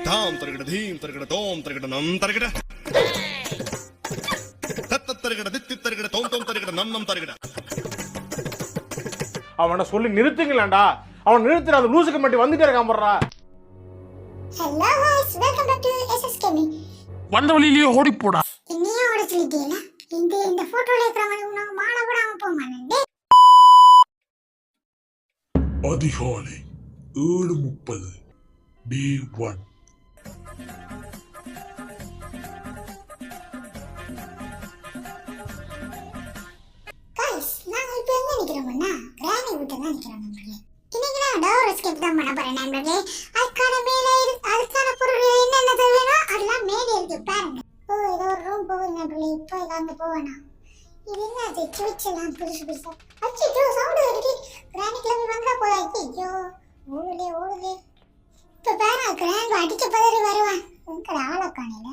தாம் தருகிட தீம் தருகிட தோம் தருகிட நம் தருகிட தத்த தருகிட தித்தி தருகிட தோம் தோம் தருகிட நம் நம் தருகிட. அவனை சொல்லி நிறுத்துங்களேன்டா. அவன் நிறுத்துற அந்த லூசுக்கு மட்டும் வந்துட்டே இருக்கான் போடுறா. Hello guys welcome back to SSKM. வந்த வழியிலேயே ஓடி போடா. என்னையா ஓட சொல்லிட்டீல? இந்த போட்டோல இருக்கறவங்க உனக்கு மாலை கூட அவன் போமானே. அதிகாலை 7:30 டே 1. गाइस நான் இப்போ எங்க நிக்கிறோம்னா கிரானி வீட்ல தான் நிக்கிறோம் நண்பர்களே. இன்னைக்கு நான் டோர் எஸ்கேப் தான் பண்ண போறேன் நண்பர்களே. அதுக்கான பொருட்கள் என்னென்ன தேவையோ அதெல்லாம் மேலே இருக்கு பாருங்க. ஓ ஏதோ ஒரு ரூம் போகுது நண்பர்களே. இப்போ அங்க போவேனா? இது என்ன அது சுவிட்செல்லாம் புதுசா. அச்சோ சவுண்ட் வருது. கிரானி கிளம்பி வந்தா போயாச்சு. ஐயோ ஓடுதே. இப்போ பாரு கிரானி அடிச்ச பதறி வருவான். உங்க ஆளை காணல.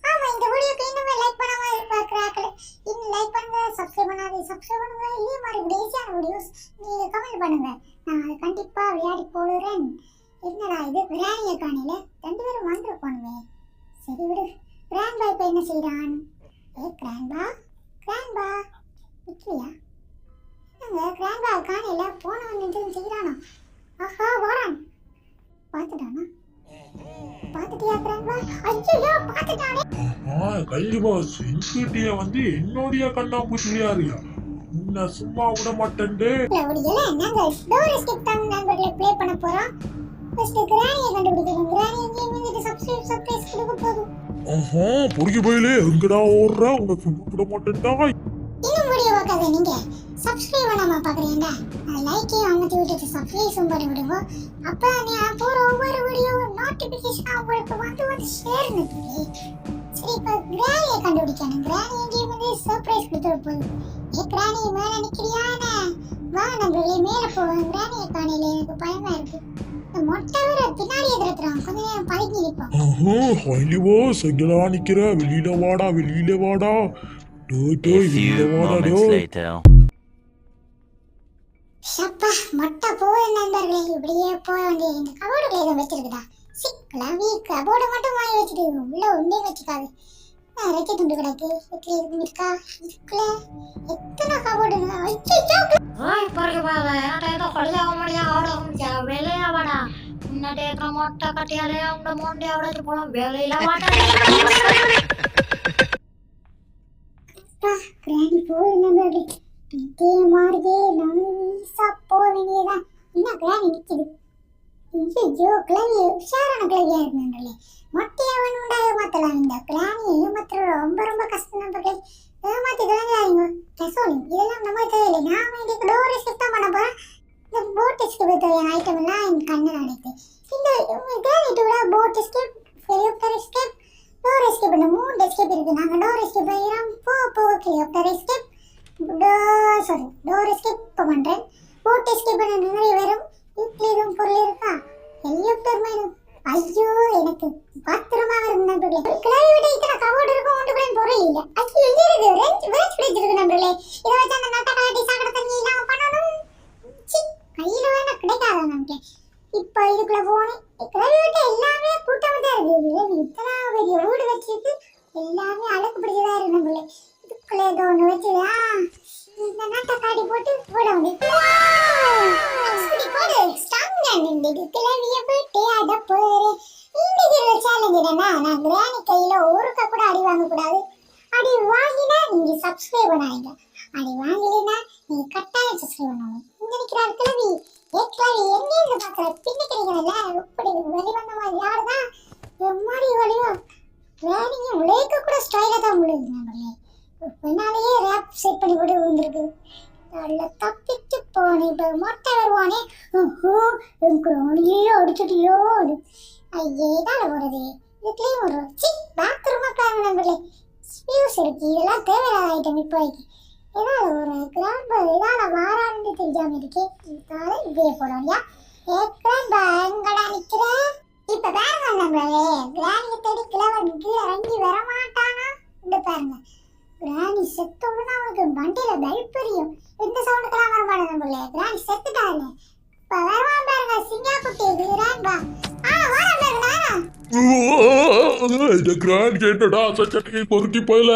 ஆமா இந்த வீடியோக்கு இன்னுமே லைக் பண்ணாம பார்க்கறாங்களே. இன்னும் லைக் பண்ணுங்க, சப்ஸ்கிரைப் பண்ணுங்க. இதே மாதிரி டேசியான வீடியோஸ் நீங்க கமெண்ட் பண்ணுங்க. நான் அதை கண்டிப்பா விளையாடி போடுறேன். என்னடா இது கிரானியை காணல. ரெண்டு பேரும் வந்து போனவே. சரி விடு. கிராண்ட் பாய் இப்ப என்ன செய்யறான்? கிராண்ட் பா நிக்கலையா? நாங்க கிராண்ட் பா காணல. போனவன் நின்று செய்யறானோ? ஆஹா வாரான். பாத்துட்டானா? பாத்துட்டியா கிராண்ட் பா? ஐயோ பாத்துட்டானே. கண்டிப்பா சென்சிட்டியா வந்து என்னோடைய கண்ணா பூச்சியாரியா உன்னை சும்மா விட மாட்டேன்டே. நாங்க டோர் எஸ்கேப் தான் நண்பர்களே ப்ளே பண்ண போறோம். ஃபர்ஸ்ட் கிரானியை கண்டுபிடிக்கணும். கிரானி எங்கே வந்து சப்ஸ்கிரைப் கொடுக்க போதும். பொறுக்கி போயிலே எங்கடா ஓடுற உன்னை சும்மா விட மாட்டேன்டா. இன்னும் வீடியோ பார்க்காத நீங்க சப்ஸ்கிரைப் பண்ணாம பாக்குறீங்களா? லைக்கையும் அமர்த்தி விட்டுட்டு சப்ஸ்கிரைப் பண்ணி விடுங்க. அப்ப நான் போற ஒவ்வொரு வீடியோ நோட்டிபிகேஷன் உங்களுக்கு வந்து சேருங்க. சரி இப்ப கிரானியை கண்டுபிடிக்கணும். கிரானி எங்கே வந்து சர்ப்ரைஸ் கொடுத்துட போதும். கிரானி மேல நிக்கிறியானே? வா நண்பர்களே மேல போவோம். கிரானியை காணையில எனக்கு பயமா இருக்கு. மொட்டை வேற பின்னாடி எதிர்த்துறான். கொஞ்ச நேரம் பழகி நிற்போம். செங்கலா நிக்கிற வெளியில வாடா. ஷப்பா மொட்டை போய் நண்பர்களே இப்படியே போக வேண்டிய இந்த கபோர்டுல ஏதோ வச்சிருக்குதா? சிக்கலாவி கபோர்டு மட்டும் வாங்கி வச்சுட்டு உள்ள ஒன்றே வச்சுக்காது. ரெக்கை துண்டு கிடக்கு. இருக்கா இதுக்குள்ள எத்தனை கபோர்டு? மொட்டை கட்டியாலே அவங்க மொண்டைய உடைச்சு போனோம். வேலையில கிரானி போய் நண்பர்களே இதே மாதிரியே நைஸா போக வேண்டியதான். என்ன கிரானி நிக்குது? ஐயோ கிளவி உஷாரான கிளவியா இருக்கு நண்பர்களே. மொட்டையவன் உண்டாக மாத்தலாம். இந்த கிரானியை ஏமாத்துற ரொம்ப கஷ்டம் நண்பர்களே. ஏமாத்தி கிளம்பியாங்க கசோலி. இதெல்லாம் நம்ம தேவையில்லை. நாம இன்னைக்கு டோர் எஸ்கேப் தான் பண்ண போறோம். இந்த போட் எஸ்கேப் தேவையான ஐட்டம் எல்லாம் என் கண்ணு அடைத்து இந்த கிரானி டூல boat escape, helicopter escape, door escape இந்த 3 எஸ்கேப் இருக்கு. நாங்க டோர் எஸ்கேப் செய்யறோம். ஹெலிகாப்டர் எஸ்கேப், டோர் எஸ்கேப் பண்றேன். போட் எஸ்கேப் நிறைய வரும். இதுல பொருள் இருக்கா? ஹெலிகாப்டர் மேலும் ஐயோ எனக்கு பத்திரமா வரும் நண்பர்களே. கிளவி விட இத்தனை கபோர்டு இருக்கும். ஒன்று கூட பொருள் இல்லை. ஐயோ எங்க இருக்கு? வேஸ்ட் பிளேஸ் இருக்கு நண்பர்களே. இதை வச்சு அந்த நட்டை காட்டி சாக்கடை தண்ணி இல்லாம பண்ணணும். கையில வேணா கிடைக்காத நமக்கு. இப்ப இதுக்குள்ள போனேன். கிளவி விட்ட எல்லாமே கூட்டமா தான் இருக்கு. இத்தனை பெரிய வீடு வச்சிருக்கு. எல்லாமே அழகு பிடிச்சதா இருக்கு நண்பர்களே. இதுக்குள்ள ஏதோ ஒன்று வச்சுதா இந்த நட்டை காட்டி போட்டு போட முடியும். கிளவிய போயிட்டு அட போறேன். இன்னைக்கு சேலஞ்ச் என்னன்னா நான் கிரானி கையில ஒருக்க கூட அடி வாங்க கூடாது. அடி வாங்கினா நீங்க சப்ஸ்கிரைப் பண்ணாதீங்க. அடி வாங்கலைன்னா நீங்க கட்டாயம் சப்ஸ்கிரைப் பண்ணணும். இங்க நிக்கிறார் கிளவி. கிளவி எங்க பாக்குற பின்னிக்கிறீங்கல்ல இப்படி வெளி வந்த மாதிரி யாருதான் எம்மாடி வழியோ கிரானிங்க உழைக்க கூட ஸ்டைலா தான் முடியுது நம்மளே. பின்னாலேயே ரேப் செட் பண்ணி கூட வந்திருக்கு. நல்ல தப்பிச்சு போனே. இப்ப மொட்டை வருவானே. கிரானியே அடிச்சுட்டியோ? ஐயே தான போறது. இதுலயும் ஒரு பாத்ரூமா பாருங்க நண்பர்களே. ஸ்பியூஸ் இருக்கு. இதெல்லாம் தேவையான ஐட்டம் இப்போதைக்கு. ஏதாவது ஒரு கிராண்ட் ஏதாவது வாரான்னு தெரியாம இருக்கே. இதுக்காக இப்படியே போடலையா? கிராண்ட் எங்கடா நிக்கிற? இப்ப பாருங்க நண்பர்களே கிரானியை தேடி கிழவன் கீழே இறங்கி வரமாட்டானா? இந்த பாருங்க கிரானி செத்தோம்னா அவனுக்கு மண்டையில பல்பெரியும். எந்த சவுண்டுக்கெல்லாம் வரமாட்டேன் நண்பர்களே. கிரானி செத்துட்டாரு. இப்ப வருவான் பாருங்க சிங்கா குட்டி இந்த கிராண்ட் என்னடா சச்சட்டியை கொருக்கி போயில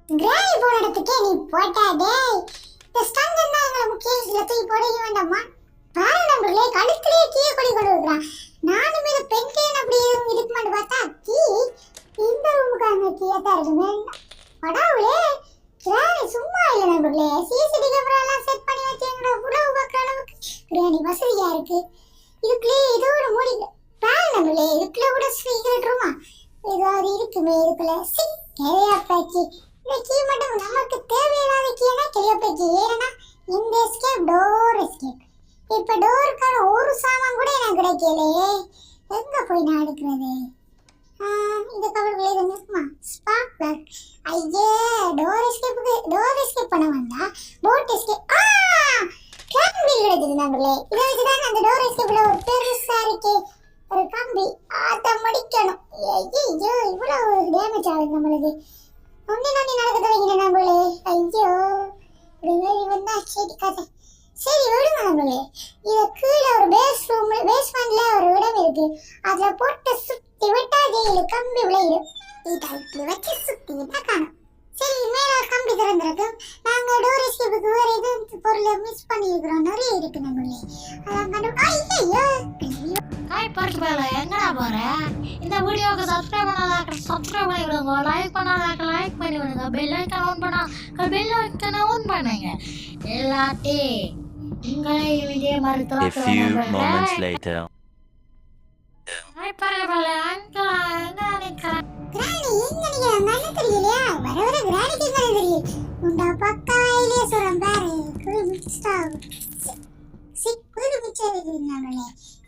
கிராணி போன இடத்துக்கே நீ போட்டா டேய். இந்த ஸ்டண்ட் என்ன எங்களை முக்கிய இதுல தூக்கி போட வேண்டாமா? பாரு நம்பர்களே, கழுத்திலேயே கீழே கொடி கொண்டு இருக்கிறான். நானும் இதை பென்டேன் அப்படி இருக்கு மாட்டு பார்த்தா கீ இந்த ரூமுக்கு அங்கே கீழே தான் இருக்குமே. படாவுலே கிராணி சும்மா இல்லை நம்பர்களே. சிசிடி கேமரா எல்லாம் செட் பண்ணி வச்சு எங்களோட உணவு பார்க்குற அளவுக்கு கிராணி வசதியா இருக்கு. இதுக்குள்ளே இதோட மூடி பாரு நம்பர்களே, இதுக்குள்ள கூட சீக்கிரம் ரூமா ஏதாவது இருக்குமே. இதுக்குள்ள நிறையா பேச்சு. இந்த கீ மட்டும் நமக்கு தேவையில்லாத கீனா கெளியப்பேச்சு. ஏன்னா இந்த எஸ்கேப் டோர் எஸ்கேப். இப்ப டோருக்கான ஒரு சாமான் கூட எனக்கு கிடைக்கலையே. எங்க போய் நான் எடுக்கிறது? இந்த கவருக்குள்ள இது இருக்குமா? Spark plug. ஐயே, டோர் எஸ்கேப் பண்ண வந்தா போட் எஸ்கேப். கம்பி கிடைக்குது நம்மளே. இதை வச்சுதான் அந்த டோர் எஸ்கேப்ல ஒரு பெருசா இருக்கு ஒரு கம்பி. அதை முடிக்கணும். ஐயோ, இவ்வளவு டேமேஜ் ஆகுது நம்மளுக்கு. ஒண்ணு நடக்குது வைங்க நம்மளே. ஐயோ, இப்படி வந்தா சரி கதை. சரி விடுங்க நம்மளே. இத கீழே ஒரு பேஸ்மெண்ட்ல ஒரு இடம் இருக்கு. அதுல போட்டு சுத்தி விட்டா ஜெயிலு கம்பி விளையிடும். இதை இப்படி வச்சு சுத்தி விட்டா காணும். சரி, மேல கம்பி திறந்திருக்கு. நாங்க டோர் எஸ்கேப்புக்கு வேற எது பொருளை மிஸ் பண்ணிருக்கிறோம். நிறைய இருக்கு நம்மளே. அதான் கண்டு ஐயோ ஹாய் பர்ஸ் பேல எங்கடா போற? இந்த வீடியோக்கு சப்ஸ்கிரைப் பண்ணாதாக்க சப்ஸ்கிரைப் பண்ணி விடுங்க, லைக் பண்ணாதாக்க லைக் பண்ணி விடுங்க, பெல் ஐக்கான் ஆன் பண்ணா பெல் ஐக்கானை ஆன் பண்ணுங்க. எல்லாத்தையும் உங்களை இதே மாதிரி A few moments later. Hi purse பேல எங்க நிக்கிறேன்? கிராணி எங்க நீங்க நல்ல தெரியலையா? வர வர கிராணிக்கு என்ன தெரியும்? உண்டா பக்கா வாயிலே சொல்றேன் பாரு. குரு மிக்ஸ்டா குரு மிச்சம் இருந்தாங்களே.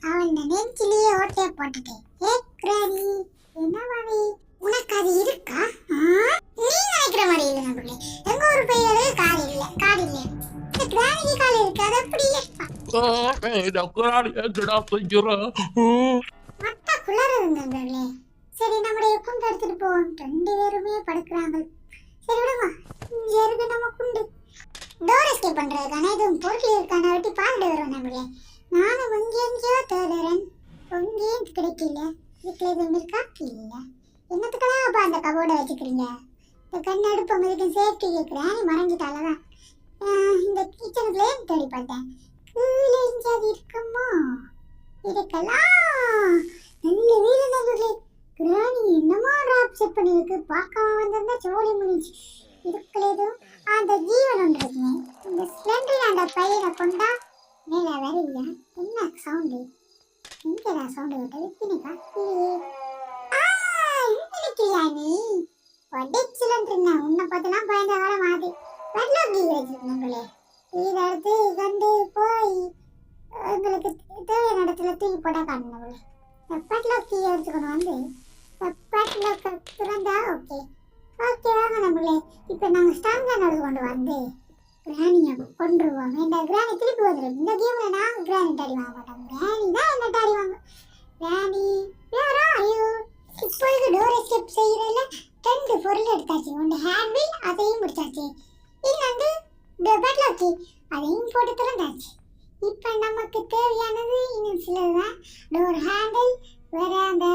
அவன் நெஞ்சிலேயே ஓட்டையை போட்டுட்டேன். ஏ கிராணி, என்ன மாதிரி உனக்கு அது இருக்கா? நீ நினைக்கிற மாதிரி இல்லை நம்மளே. எங்க ஒரு பையனுக்கு கால் இல்லை. இந்த கிராணிக்கு கால் இருக்கு. அது எப்படி மட்டா குளர் இருந்தாங்களே. சரி, நம்முடைய குண்டு எடுத்துட்டு போவோம். 2 பேருமே படுக்கிறாங்க. சரி விடுமா, இங்க இருக்கு நம்ம குண்டு. டோர் எஸ்கேப் பண்றதுக்கான எதுவும் பொருள் இருக்கான வெட்டி பாட்டு வரும் நம்மளே. நானும் எங்கேயோ தேடுறேன், எங்கேயும் கிடைக்கல. இதுக்குள்ள எதுவும் இருக்கா? இல்ல. என்னத்துக்கெல்லாம் அப்ப அந்த கபோர்டை வச்சுக்கிறீங்க? இந்த கண் அடுப்பு உங்களுக்கு சேஃப்டி கேட்கிறேன். மறைஞ்சிட்டாலதான் இந்த கிச்சனுக்குள்ளே தேடி பார்த்தேன். கீழே எங்கேயாவது இருக்குமோ? இருக்கலாம். நல்ல வீடு நண்பர்களே. கிராணி என்னமா டிராப் செட் பண்ணிருக்கு. பார்க்காம வந்திருந்தா சோழி முடிஞ்சு. இதுக்குள்ள எதுவும் அந்த ஜீவன் ஒன்று இருக்குங்க. இந்த ஸ்ப்ளெண்டர் அந்த பையனை கொண்டா மேலே வரையா? என்ன சவுண்டு? எங்கடா சவுண்டு விட்டது? பின்னிக்கா இல்லையா? நீ உடைச்சிலன்றீங்க. உன்னை பார்த்தலாம் பயந்த காலம் ஆகுது. வெள்ளோக்கி வச்சிருக்கீங்களே. இதை எடுத்து கண்டு போய் எங்களுக்கு தேவையான இடத்துல தூக்கி போட்டா காணுங்களே. பெட்லாக்கி எடுத்துக்கணும் வந்து பெட்லாக்க திறந்தா ஓகே வாங்க நம்மளே. இப்போ நாங்கள் ஸ்டாங்காக நடந்து கொண்டு வந்து கிராணியை கொண்டுருவோம். இந்த கிராணி திருப்பி வந்துடும். இந்த கேமில் நாங்கள் கிராணி டாடி வாங்க மாட்டோம். கிராணி தான் என்ன டாடி வாங்க. கிராணி வேறா? ஐயோ, இப்போது டோர் எஸ்கேப் செய்கிறதுல 2 பொருள் எடுத்தாச்சு. ஒன்று ஹேண்ட்பில், அதையும் முடிச்சாச்சு. இது வந்து பெட்லாக்கி, அதையும் போட்டு திறந்தாச்சு. இப்போ நமக்கு தேவையானது இன்னும் சிலதுதான். டோர் ஹேண்டில் வேற அந்த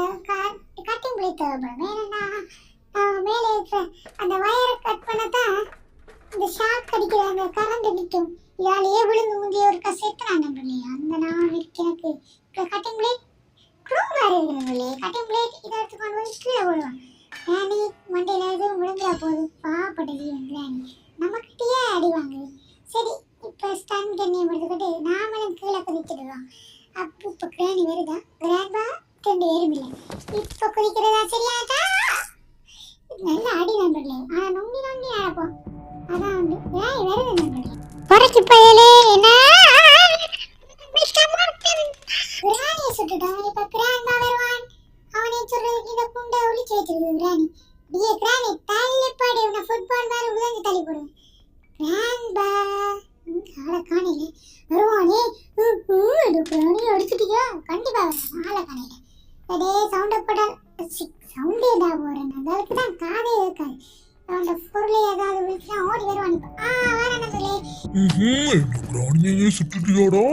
கட்டிங் பிளேட் தேவைப்படும். வேணும்னா மேலே இருக்கிற அந்த வயரை கட் பண்ணத்தான் இந்த ஷாக் அடிக்கிற அந்த கரண்ட் நிற்கும். இதாலேயே விழுந்து முந்தைய ஒரு கசெட்டுறாங்க இல்லையா? அந்த நான் எனக்கு கட்டிங் பிளேட் க்ரூ வேறு இருக்கிறது இல்லையே. கட்டிங் பிளேட் இதை எடுத்துக்கொண்டு போய் கீழே போடுவான். கிராணி மண்டையில் எதுவும் விழுந்துடா போகுது. பாப்பட்டது கிராணி நம்மக்கிட்டேயே அடிவாங்க. சரி, இப்போ ஸ்டன் கண்ணியை எடுத்துக்கிட்டு நாமளும் கீழே குதிச்சிடுவோம். அப்போ இப்போ கிராணி வருதா? கிராண்ட்பா 2 பேரும் இல்லை. இப்போ குதிக்கிறதா? சரியாட்டா? நல்ல அடி நண்பர்களே. ஆனால் நொண்டி ஆடப்போம். அதான் உண்டு. கிராணி வருது நண்பர்களே. புறக்கி பயலே என்ன கிராணியை சுட்டுட்டான். இப்போ கிராண்ட்பா வருவான். அவனை சொல்றதுக்கு இந்த குண்டை ஒளிச்சு வச்சிருக்கு கிராணி. டியே கிராணி, தள்ளிப்பாடு. உன்னை ஃபுட்பால் மாதிரி உதஞ்சு தள்ளி போடுவேன். கிராண்ட்பா ஆளை காணையில வருவானே. கிராணி அடிச்சுட்டியா? கண்டிப்பா ஆளை காணையில அதே சவுண்டை போட சவுண்டே தான் போறேன். அதற்கு தான் காதே இருக்காது. அவனோட பொருளை ஏதாவது விழிச்சுனா ஓடி வருவான். வேற என்ன சொல்லி கிராணியே சுட்டுட்டியாடா?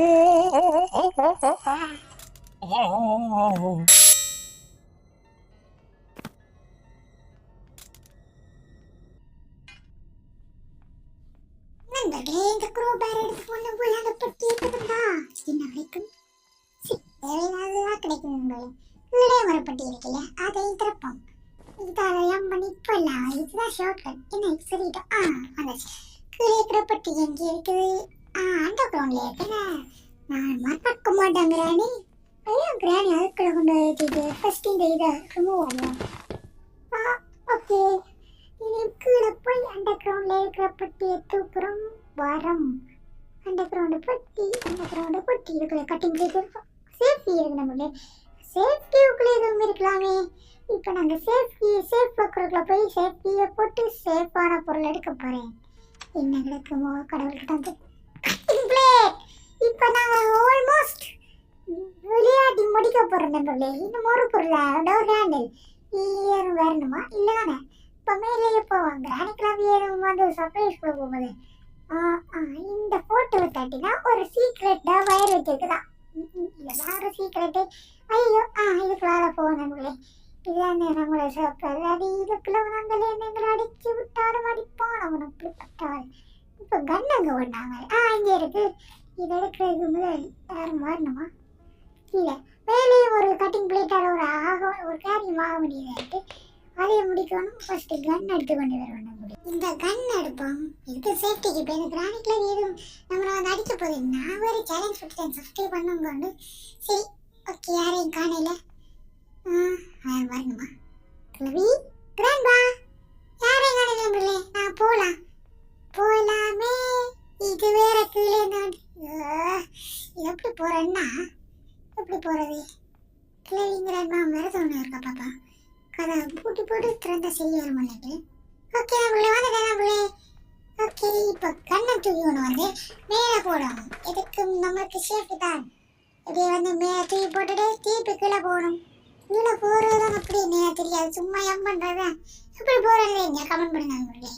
கிடைக்கும் நண்பர்களே. கீழே வரப்பட்டு இருக்குல்ல, அதை திறப்போம். இதால பண்ணி போடலாம். இதுதான் ஷார்ட்கட். என்ன சொல்லிட்டோம். அந்த கீழே இருக்கிற பட்டி எங்கே இருக்குது? அண்டர் கிரவுண்ட்ல இருக்குண்ணே. நான் மறக்க மாட்டேன் கிராணி. ஐயோ கிராணி அதுக்குள்ள கொண்டு வச்சுட்டு ஃபர்ஸ்ட் இந்த இதை ரிமூவ் பண்ணுவோம். ஓகே, இனி கீழே போய் அண்டர் கிரவுண்ட்ல இருக்கிற பட்டியை தூக்குறோம். வரம் அண்டர் கிரவுண்ட் பட்டி இதுக்குள்ள கட்டிங் இருக்கும். சேஃப்டி இருக்கு நம்மளே. சேஃப்டிக்குள்ளே எதுவும் இருக்கலாமே. இப்போ நாங்கள் சேஃப் லாக்கருக்குள்ள போய் சேஃப்டியை போட்டு சேஃபான பொருள் எடுக்க போகிறேன். என்ன கிடைக்குமோ கடவுள்கிட்ட வந்து இப்போ நாங்கள் ஆல்மோஸ்ட் விளையாடி முடிக்க போகிறோம் நண்பர்களே. இன்னும் ஒரு பொருளை டோர் ஹேண்டில் ஏறும் வரணுமா இல்லை தானே? இப்போ மேலேயே போவாங்க. கிரானிக்கெலாம் ஏறும் வந்து சர்ப்ரைஸ் கொடுக்க போகும்போது இந்த ஃபோட்டோவை தட்டினா ஒரு சீக்ரெட்டாக வயர் வச்சிருக்குதான். எல்லாரும் சீக்ரெட்டு. ஐயோ இதுக்குள்ளார போவோம் நண்பர்களே. இதுதான் நம்மளை சாப்பிடாது. இதுக்குள்ள நாங்கள் எங்களை அடிச்சு விட்டாலும் அடிப்போம். நம்ம அப்படிப்பட்டால் இப்போ கண்ணங்க ஒன்றாங்க. இங்கே இருக்கு. இது எடுக்கிறதுக்கு முதல் யாரும் வரணுமா? இல்லை, மேலேயே ஒரு கட்டிங் பிளேட்டால் ஒரு காரியம் ஆக முடியாது. அதையை முடிக்கணும். ஃபர்ஸ்ட் கன் எடுத்து கொண்டு வரணும். இந்த கன் எடுப்போம். இதுக்கு சேஃப்டிக்கு இப்போ எனக்கு கிரானிக்கில் எதுவும் நம்மளை வந்து அடிக்க போகுது. நான் ஒரு சேலஞ்ச் விட்டுட்டேன். சப்ஸ்கிரைப் பண்ணுங்க. சரி, ஓகே. யாரையும் காணல. வரணுமா? கிளவி கிராண்ட்பா யாரையும் காணல. நான் போகலாமே. இது வேற கீழே இது எப்படி போறேன்னா எப்படி போறது? கிளவி கிராண்ட்பா வேற தோணு இருக்கா பாப்பா. கதை பூட்டி போட்டு திறந்த செய்ய வர மாட்டேன். ஓகே நம்மளே வந்துட்டேன் நம்மளே. ஓகே, இப்போ கண்ணை தூக்கி ஒன்று வந்து மேலே போடணும். எதுக்கு நம்மளுக்கு சேஃப்டி தான். இப்படியே வந்து மேலே தூக்கி போட்டுட்டு திருப்பி கீழே போகணும். கீழே போகிறது தான் அப்படி என்ன தெரியாது. சும்மா எம் பண்ணுறதா எப்படி போகிறது இங்கே கமெண்ட் பண்ணுங்க நண்பர்களே.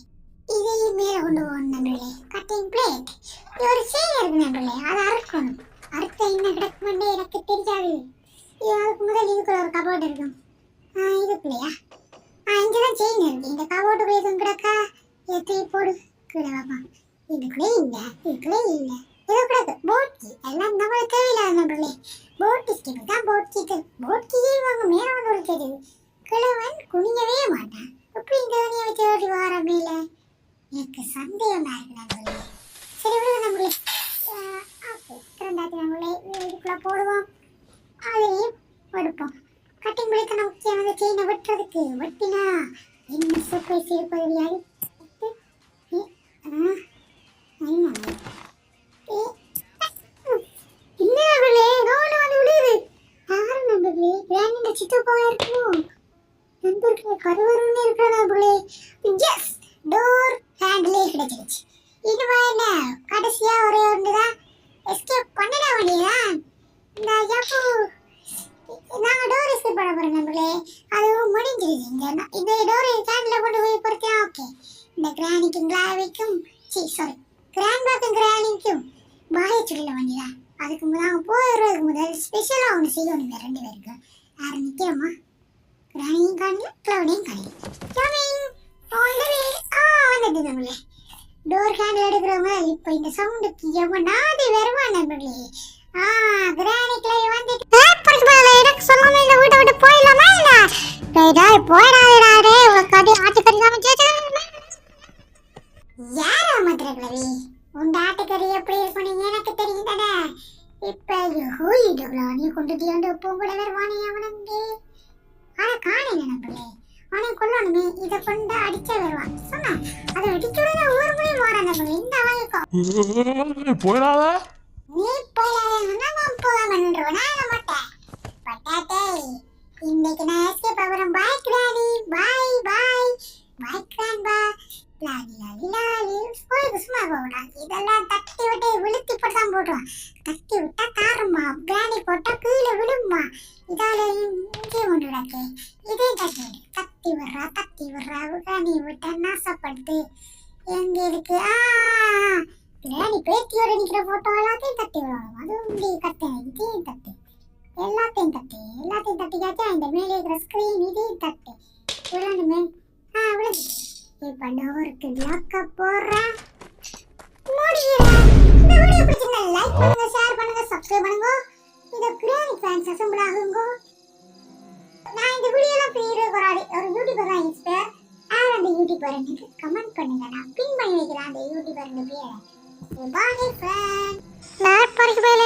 இதையும் மேலே கொண்டு போகணும் நண்பர்களே. கட்டிங் பிளேட் இது ஒரு செயின் இருக்கு நண்பர்களே. அதை அறுக்கணும். அறுத்த என்ன கிடக்குமெண்டே எனக்கு தெரியாது. இது அதுக்கு முதல் இதுக்குள்ள ஒரு கபோர்டு இருக்கும். இதுக்குள்ளையா? இங்கதான் செயின் இருக்கு. இந்த கபோர்டுக்குள்ள எதுவும் கிடக்கா? தூக்கி போடு. கீழே வாப்பா. இதுக்குள்ளே இல்லை. ஏதோ கிடக்கு. போட் கீ எல்லாம் நம்மளுக்கு தேவையில்லாத நண்பர்களே. போட் கீ தான். போட் கீ வாங்க மேலே வந்து ஒரு தெரியுது. கிழவன் குனியவே மாட்டான். எப்படி இந்த துணியை வச்சு ஓடி வார மேலே? எனக்கு சந்தேகமா இருக்கு நண்பர்களே. சரி விடுங்க நண்பர்களே. ஓகே, திறந்தாச்சு நண்பர்களே. இதுக்குள்ள போடுவோம். அதையும் எடுப்போம். கட்டிங் பிளேட்டை நமக்கு அந்த செயினை வெட்டுறதுக்கு வெட்டினா என்ன சர்ப்ரைஸ் இருப்பது? யாரு இன்னவர்களே நோடு வந்து விழுது. யாரும் நண்பர்களே கிராண்டின் சித்தப்பாவா இருக்கும். நண்பர்களே கருவருன்னு இருக்கிற நண்பர்களே. எஸ், டோர் ஹேண்டிலே கிடைச்சிருச்சு. இதுவா என்ன கடைசியா ஒரே ஒன்று தான் எஸ்கேப் பண்ண வேண்டியதான். இந்த ஜப்பு நாங்கள் டோர் எஸ்கேப் பண்ண போகிறோம் நண்பர்களே. அதுவும் முடிஞ்சிருச்சு. இந்த டோரை கேண்டில் கொண்டு போய் பொறுத்தா ஓகே. இந்த கிராணிக்கும் கிளாவிக்கும் கிராண்ட்பாக்கும் கிராணிக்கும் பாய சொல்ல வேண்டியதான். அதுக்கு நாங்கள் போயிடுறதுக்கு முதல் ஸ்பெஷலாக ஒன்று செய்யணும். ரெண்டு பேருக்கு யாரும் நிற்கிறோமா? கிராணியும் காணல, கிளவுடையும் காணல. வந்துட்டு நண்பர்களே. டோர் ஹேண்டில் எடுக்கிறவங்க இப்போ இந்த சவுண்டுக்கு எவனாவது வருவான் நண்பர்களே. கிராணி கிளவி வந்துட்டு எனக்கு சொல்லாம இந்த வீட்டை விட்டு போயிடலாமா? இல்லை போயிடாதே. உனக்கு அது ஆட்டுக்கறி சமைச்சு யாரா மாத்திர கிளவி? உங்க ஆட்டுக்கறி எப்படி இருக்கணும் எனக்கு தெரியும் தானே. இப்போ நீ கொண்டுட்டு உப்பவும் கூட வருவானே அவனுக்கு. ஆனால் காணல நண்பர்களே. அவனை கொல்லணுமே. இதை கொண்டு அடிச்சே வருவான். சொன்னா அதை அடிச்சுட ஊர் முடியும் போறான் நண்பர்களே. இந்த அவனுக்கும் போயிடாத. நீ போயிடாதா நான் போகாம நின்றுவனா மாட்டேன். பட்டாட்டே இன்னைக்கு நான் எஸ்கேப் ஆகிறேன். பாய் கிராணி. பாய் கிராண்ட்பா. லாலி சும்மா போகலாம். இதெல்லாம் தட்டி விட்டு விழுத்தி போட்டு தான் போடுவான். தட்டி விட்டா காரமா, கிராணி போட்டா கீழே விழுமா. இதால இங்கே ஒன்று கிடக்கு. இதே தட்டி விடுறா. கிராணி விட்டா நாசப்படுத்து. எங்க இருக்கு? கிராணி பேத்தியோட நிக்கிற போட்டோ எல்லாத்தையும் தட்டி விடணும். அதுவும் கட்டேன். இதையும் தட்டு. எல்லாத்தையும் தட்டிக்காச்சா இந்த மேலே இருக்கிற ஸ்கிரீன் இதையும் தட்டு விழணுமே. விழுந்து இப்போ டோருக்கு லாக்க போடுறேன். முடிகிறேன். இந்த வீடியோ பிடிச்சிருந்தா லைக் பண்ணுங்க, ஷேர் பண்ணுங்க, சப்ஸ்கிரைப் பண்ணுங்க. இந்த கிரானி ஃபேன்ஸ் அசம்பிள் ஆகுங்க. நான் இந்த வீடியோல ஃப்ரீ ஒரு யூடியூபர் தான் இன்ஸ்பயர். யார் அந்த யூடியூபர் எனக்கு கமெண்ட் பண்ணுங்க. நான் பின் பண்ணி வைக்கிறேன் அந்த யூடியூபர் பேரை. பாய் ஃப்ரெண்ட். நான் பரிசுபேல